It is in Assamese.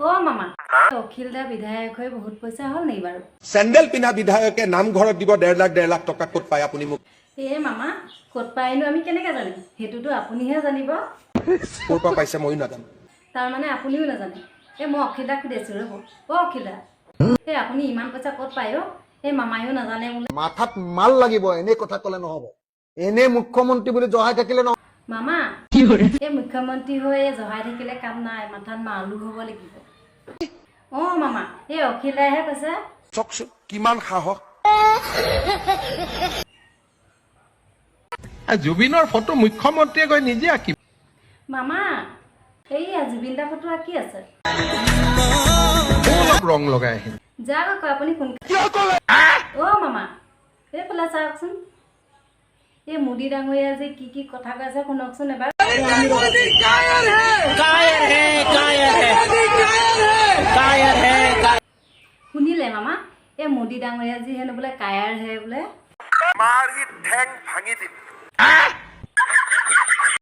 ओ मामा अखिलदा विधायक হৈ বহুত পইচা হল নেকি বাৰু স্যান্ডেল পিনা বিধায়কে নামঘৰত দিব 1.5 লাখ টকা কত পায় আপুনি মোক এ মামা কত পাইনো আমি কেনেকৈ জানিম হেতুটো আপুনিহে জানিব কোৰ পৰা পাইছে মই নাজানো তাৰ মানে আপুনিও নাজানে এ মই অখিলদা খুদেছো ৰব ও অখিলদা এ আপুনি ইমান পইচা কত পায়ো এ মামায়ো নাজানে বোলে মাথাত মাল লাগিব এনে কথা কলে নহব এনে মুখ্যমন্ত্ৰী বুলি জহাই থাকিলে ন মামা এই মুখ্যমন্ত্ৰী হৈ জহাই থাকিলে কাম নাই মাথাত মালু হ'ব লাগিব ও মামা এই অখিলদাহে কৈছে চকচোন কিমান সাহস জুবিনৰ ফটো মুখ্যমন্ত্ৰীয়ে গৈ নিজে আঁকিব মামা এইয়া জুবিনদাৰ ফটো আঁকি আছে অলপ ৰং লগাই আহিম যাওক আকৌ আপুনি কোন ও মামা এইফালে চাওকচোন এই মোদী ডাঙৰীয়া যে কি কথা কৈ আছে শুনকচোন এবাৰ শুনিলে মামা এই মোদী ডাঙৰীয়া যি হেনো বোলে কায়াৰ হে বোলে মাৰি ঠেং ভাঙি দিম